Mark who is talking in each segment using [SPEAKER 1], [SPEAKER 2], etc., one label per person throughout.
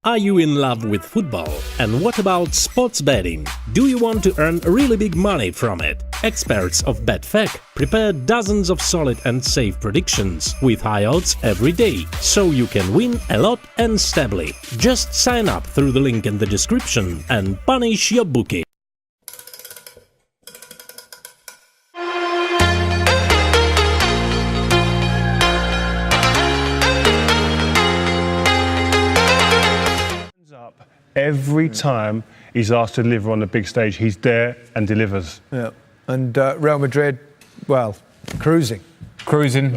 [SPEAKER 1] Are you in love with football? And what about sports betting? Do you want to earn really big money from it? Experts of BetFact prepare dozens of solid and safe predictions with high odds every day, so you can win a lot and stably. Just sign up through the link in the description and punish your bookie.
[SPEAKER 2] Every time he's asked to deliver on the big stage, he's there and delivers.
[SPEAKER 3] Yeah, and Real Madrid, well, cruising.
[SPEAKER 4] Coasted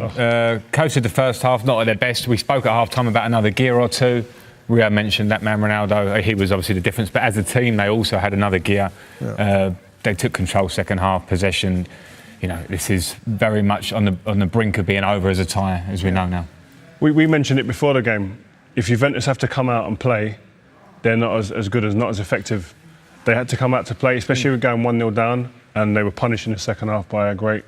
[SPEAKER 4] the first half, not at their best. We spoke at half-time about another gear or two. Rio mentioned that man Ronaldo, he was obviously the difference, but as a team they also had another gear. Yeah. They took control second half, possession. You know, this is very much on the brink of being over as a tie, as we know now.
[SPEAKER 2] We mentioned it before the game. If Juventus have to come out and play, they're not as good, not as effective. They had to come out to play, especially with going 1-0 down, and they were punished in the second half by a great,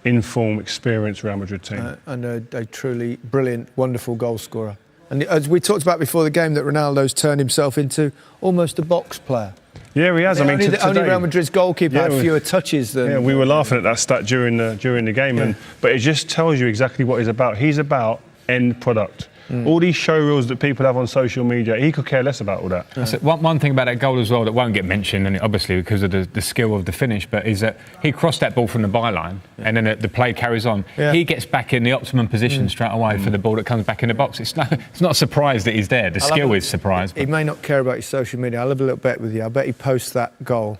[SPEAKER 2] in-form, experienced Real Madrid team.
[SPEAKER 3] And a truly brilliant, wonderful goal scorer. And as we talked about before the game, that Ronaldo's turned himself into almost a box player.
[SPEAKER 2] Yeah, he has. I mean,
[SPEAKER 3] only Real Madrid's goalkeeper had fewer touches than...
[SPEAKER 2] Yeah, we were laughing at that stat during the game, but it just tells you exactly what he's about. He's about end product. All these show reels that people have on social media, he could care less about all that.
[SPEAKER 4] So one thing about that goal as well that won't get mentioned, and obviously because of the skill of the finish, but is that he crossed that ball from the byline and then the play carries on. Yeah. He gets back in the optimum position straight away for the ball that comes back in the box. It's not a surprise that he's there. The skill is surprise.
[SPEAKER 3] He may not care about his social media. I'll have a little bet with you. I bet he posts that goal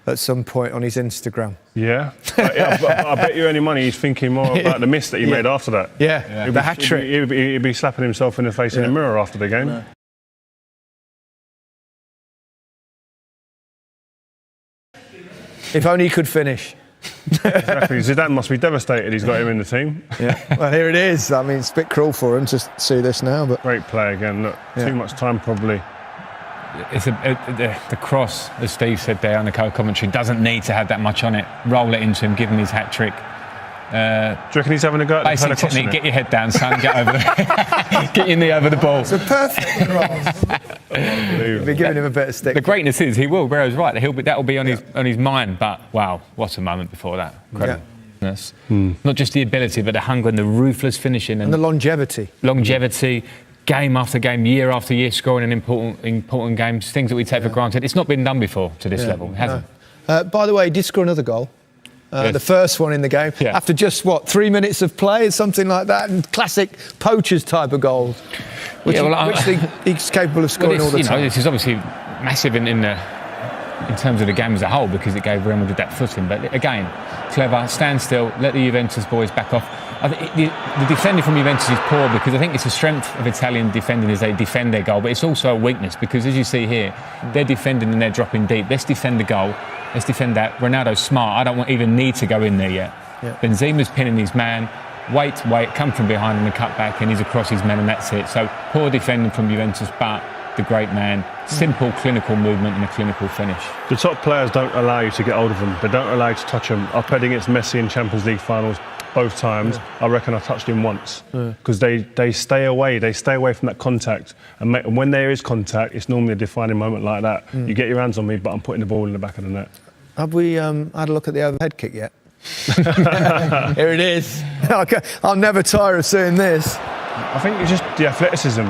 [SPEAKER 3] at some point on his Instagram.
[SPEAKER 2] Yeah, I bet you any money he's thinking more about the miss that he made after that.
[SPEAKER 3] Yeah. The hat-trick.
[SPEAKER 2] He'd be slapping himself in the face in the mirror after the game. No.
[SPEAKER 3] If only he could finish.
[SPEAKER 2] Exactly. Zidane must be devastated he's got him in the team.
[SPEAKER 3] Yeah. Well, here it is. I mean, it's a bit cruel for him to see this now, but...
[SPEAKER 2] Great play again. Look, too much time probably.
[SPEAKER 4] It's the cross, as Steve said there on the co-commentary, doesn't need to have that much on it. Roll it into him, give him his hat-trick.
[SPEAKER 2] Do you reckon he's having a go at
[SPEAKER 4] basic technique, get your head down, son, get get your knee over the ball.
[SPEAKER 3] It's a perfect cross. You'll be giving him a bit of stick.
[SPEAKER 4] The greatness is, he will, Barrow's right, that'll be on his mind, but wow, what a moment before that. Incredible. Not just the ability, but the hunger and the ruthless finishing.
[SPEAKER 3] And the longevity.
[SPEAKER 4] Game after game, year after year, scoring in important games, things that we take for granted. It's not been done before to this level. It hasn't.
[SPEAKER 3] By the way, he did score another goal. The first one in the game. Yeah. After just, 3 minutes of play, something like that, and classic poachers type of goals, which he's capable of scoring all the time.
[SPEAKER 4] This is obviously massive in terms of the game as a whole, because it gave Real Madrid that footing. But again, clever, stand still, let the Juventus boys back off. I think the defending from Juventus is poor, because I think it's a strength of Italian defending is they defend their goal, but it's also a weakness because, as you see here, they're defending and they're dropping deep. Let's defend the goal. Let's defend that. Ronaldo's smart. I don't even need to go in there yet. Yeah. Benzema's pinning his man. Wait, come from behind in the cutback, and he's across his men, and that's it. So poor defending from Juventus, but the great man. Simple, clinical movement and a clinical finish.
[SPEAKER 2] The top players don't allow you to get hold of them. They don't allow you to touch them. I played against Messi in Champions League finals both times. I reckon I touched him once, because they stay away. They stay away from that contact, and when there is contact, it's normally a defining moment like that. You get your hands on me, but I'm putting the ball in the back of the net.
[SPEAKER 3] Have we had a look at the overhead kick yet? Here it is. I'll never tire of seeing this.
[SPEAKER 2] I think it's just the athleticism.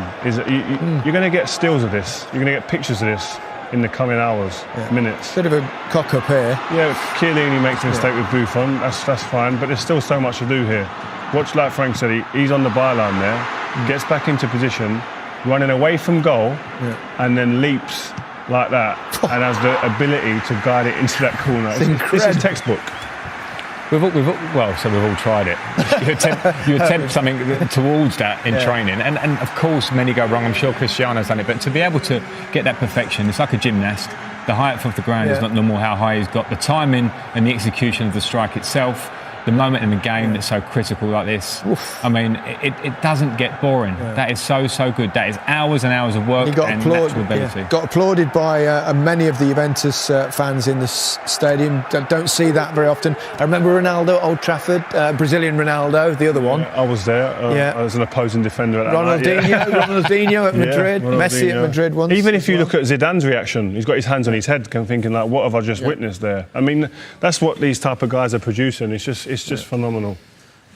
[SPEAKER 2] You're going to get stills of this. You're going to get pictures of this in the coming hours, minutes.
[SPEAKER 3] Bit of a cock up here.
[SPEAKER 2] Yeah, Chiellini makes a mistake with Buffon. That's fine, but there's still so much to do here. Watch, like Frank said, he's on the byline there, gets back into position, running away from goal, and then leaps like that, and has the ability to guide it into that corner. This is textbook.
[SPEAKER 4] We've all tried it. You attempt something towards that in training, and of course many go wrong. I'm sure Cristiano's done it, but to be able to get that perfection, it's like a gymnast. The height of the ground is not normal. How high he's got, the timing and the execution of the strike itself. the moment in the game that's so critical like this.
[SPEAKER 3] Oof.
[SPEAKER 4] I mean, it doesn't get boring. That is so good. That is hours and hours of work and natural ability.
[SPEAKER 3] Got applauded by many of the Juventus fans in the stadium. Don't see that very often. I remember Ronaldo at Old Trafford, Brazilian Ronaldo, the other one.
[SPEAKER 2] I was there. I was an opposing defender at that
[SPEAKER 3] Ronaldinho at Madrid, Messi at Madrid once.
[SPEAKER 2] Even if you look at Zidane's reaction, he's got his hands on his head, kind of thinking like, what have I just witnessed there? I mean, that's what these type of guys are producing. It's just phenomenal.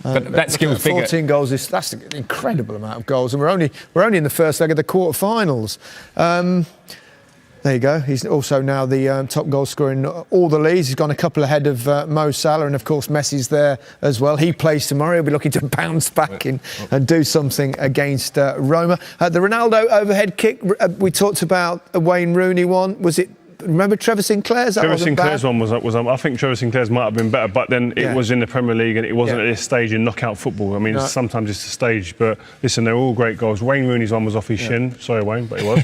[SPEAKER 4] But that skill's bigger.
[SPEAKER 3] 14 goals that's an incredible amount of goals, and we're only in the first leg of the quarter-finals. There you go. He's also now the top goal scorer in all the leagues. He's gone a couple ahead of Mo Salah, and of course Messi's there as well. He plays tomorrow. He'll be looking to bounce back and do something against Roma. The Ronaldo overhead kick. We talked about a Wayne Rooney one. Was it? Remember Trevor Sinclair's?
[SPEAKER 2] Trevor Sinclair's one was I think Trevor Sinclair's might have been better, but then it was in the Premier League and it wasn't at this stage in knockout football. I mean, sometimes it's a stage, but listen, they're all great goals. Wayne Rooney's one was off his shin. Sorry, Wayne, but he was.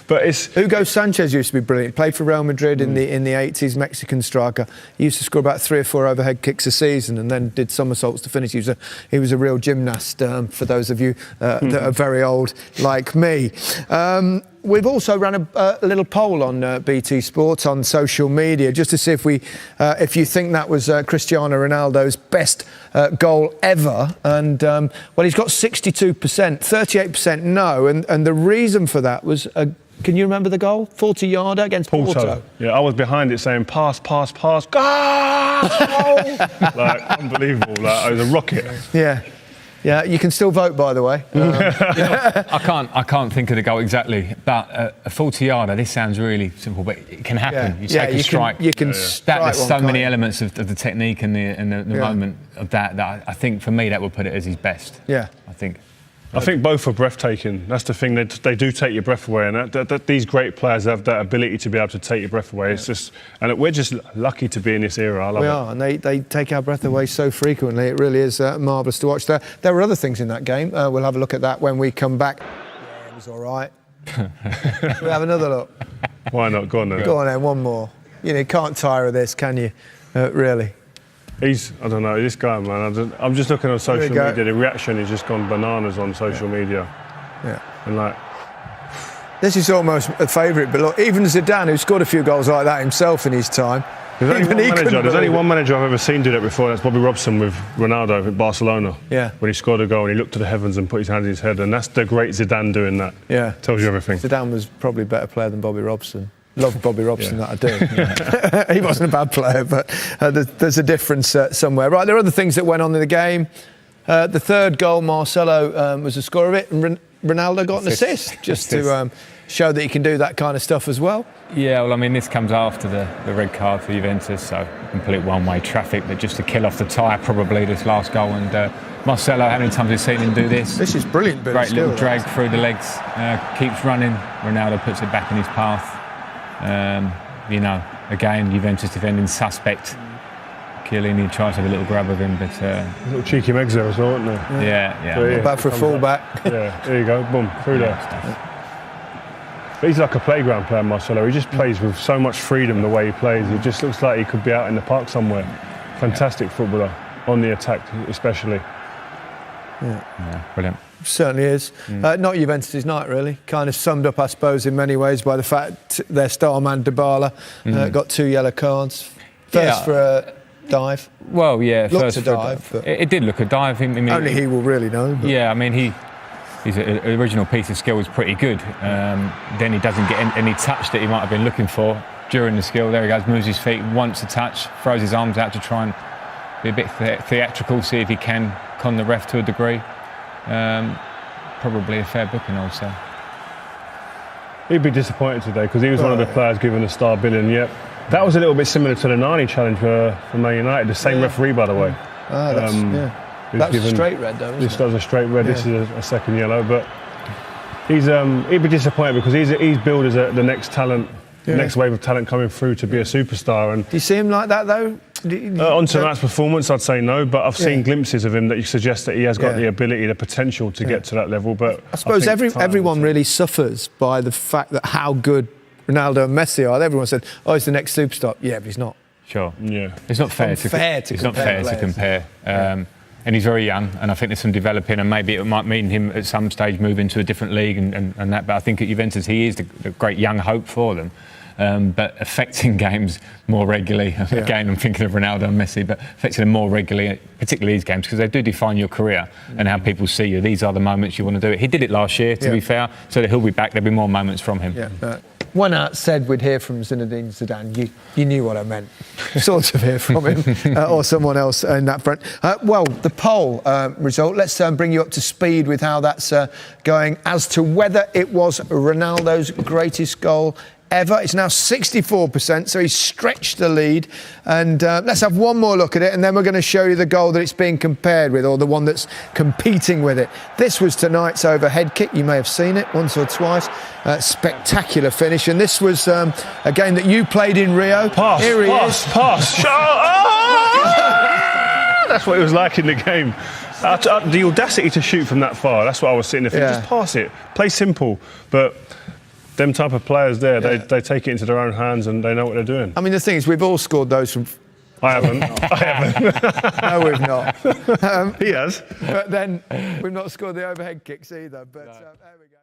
[SPEAKER 2] But it's
[SPEAKER 3] Hugo Sanchez used to be brilliant. Played for Real Madrid in the 80s, Mexican striker. He used to score about 3 or 4 overhead kicks a season and then did somersaults to finish. He was a real gymnast. For those of you that are very old like me. We've also run a little poll on BT Sports on social media just to see if you think that was Cristiano Ronaldo's best goal ever. And, well, he's got 62%, 38% no. And the reason for that was, can you remember the goal? 40-yarder against Porto.
[SPEAKER 2] Yeah, I was behind it saying, pass, goal! Like, unbelievable. Like, it was a rocket.
[SPEAKER 3] Yeah, you can still vote, by the way.
[SPEAKER 4] I can't think of the goal exactly, but a 40-yarder. This sounds really simple, but it can happen. You take a strike.
[SPEAKER 3] You can strike
[SPEAKER 4] There's so many elements of the technique and the moment of that I think for me that would put it as his best.
[SPEAKER 3] Yeah,
[SPEAKER 2] I think both are breathtaking. That's the thing. They do take your breath away, and that these great players have that ability to be able to take your breath away. It's just, and we're just lucky to be in this era. I love it.
[SPEAKER 3] We are, and they take our breath away so frequently. It really is marvellous to watch. There were other things in that game. We'll have a look at that when we come back. Yeah, it was all right. We'll have another look.
[SPEAKER 2] Why not? Go on then.
[SPEAKER 3] Go on then. One more. You can't tire of this, can you? Really.
[SPEAKER 2] I don't know, this guy, man. I'm just looking on social media. The reaction has just gone bananas on social media.
[SPEAKER 3] Yeah.
[SPEAKER 2] And like,
[SPEAKER 3] this is almost a favourite, but look, even Zidane, who scored a few goals like that himself in his time.
[SPEAKER 2] There's only one manager I've ever seen do that before. That's Bobby Robson with Ronaldo at Barcelona. Yeah. When he scored a goal and he looked to the heavens and put his hand in his head, and that's the great Zidane doing that. Yeah. Tells you everything.
[SPEAKER 3] Zidane was probably a better player than Bobby Robson. Love Bobby Robson, that I do. He wasn't a bad player, but there's a difference somewhere. Right, there are other things that went on in the game. The third goal, Marcelo was the scorer of it, and Ronaldo got an assist, just to show that he can do that kind of stuff as well.
[SPEAKER 4] Yeah, well, I mean, this comes after the red card for Juventus, so complete one-way traffic, but just to kill off the tyre, probably, this last goal. And Marcelo, how many times have you seen him do this?
[SPEAKER 3] This is brilliant.
[SPEAKER 4] Great little drag through the legs, keeps running. Ronaldo puts it back in his path. Again, Juventus defending suspect. Chiellini tries to have a little grab of him, but
[SPEAKER 2] little cheeky megs there as well, aren't they?
[SPEAKER 4] Yeah.
[SPEAKER 3] Not bad for a full-back.
[SPEAKER 2] Yeah, there you go, boom, through there. But he's like a playground player, Marcelo. He just plays with so much freedom the way he plays. It just looks like he could be out in the park somewhere. Fantastic footballer, on the attack especially.
[SPEAKER 4] Yeah, brilliant.
[SPEAKER 3] Certainly is. Not Juventus' night, really. Kind of summed up, I suppose, in many ways by the fact their star man Dybala got 2 yellow cards. First for a dive.
[SPEAKER 4] Well, yeah,
[SPEAKER 3] looked
[SPEAKER 4] first
[SPEAKER 3] a dive. But
[SPEAKER 4] it did look a dive.
[SPEAKER 3] Only he will really know. But.
[SPEAKER 4] Yeah, I mean, his original piece of skill was pretty good. Then he doesn't get any touch that he might have been looking for during the skill. There he goes, moves his feet, wants a touch, throws his arms out to try and be a bit theatrical, see if he can con the ref to a degree. Probably a fair booking also.
[SPEAKER 2] He'd be disappointed today because he was one of the players given a star billing. Yep, that was a little bit similar to the Nani challenge for Man United. The same referee, by the way.
[SPEAKER 3] That's a straight red, though.
[SPEAKER 2] This was a straight red. This is a second yellow, but he'd be disappointed because he's billed as the next talent, next wave of talent coming through to be a superstar. And
[SPEAKER 3] do you see him like that though?
[SPEAKER 2] On tonight's performance, I'd say no, but I've seen glimpses of him that suggest that he has got the ability, the potential to get to that level. But
[SPEAKER 3] I suppose everyone really suffers by the fact that how good Ronaldo and Messi are. Everyone said, "Oh, he's the next superstar." Yeah, but he's not.
[SPEAKER 4] Sure.
[SPEAKER 2] Yeah.
[SPEAKER 4] It's not fair to compare. And he's very young, and I think there's some developing, and maybe it might mean him at some stage move into a different league and that. But I think at Juventus he is the great young hope for them. But affecting games more regularly. Again, I'm thinking of Ronaldo and Messi, but affecting them more regularly, particularly these games, because they do define your career and how people see you. These are the moments you want to do it. He did it last year, to be fair, so that he'll be back. There'll be more moments from him.
[SPEAKER 3] When I said we'd hear from Zinedine Zidane, you knew what I meant. Sort of hear from him or someone else in that front. Well, the poll result, let's bring you up to speed with how that's going as to whether it was Ronaldo's greatest goal ever. It's now 64%, so he's stretched the lead. And let's have one more look at it, and then we're going to show you the goal that it's being compared with, or the one that's competing with it. This was tonight's overhead kick. You may have seen it once or twice. Spectacular finish. And this was a game that you played in Rio.
[SPEAKER 2] Pass. That's what it was like in the game. The audacity to shoot from that far, that's what I was sitting there thinking. Just pass it. Play simple. But them type of players there, they take it into their own hands and they know what they're doing.
[SPEAKER 3] I mean, the thing is, we've all scored those from...
[SPEAKER 2] I haven't.
[SPEAKER 3] No, we've not.
[SPEAKER 2] He has.
[SPEAKER 3] But then we've not scored the overhead kicks either. But there we go.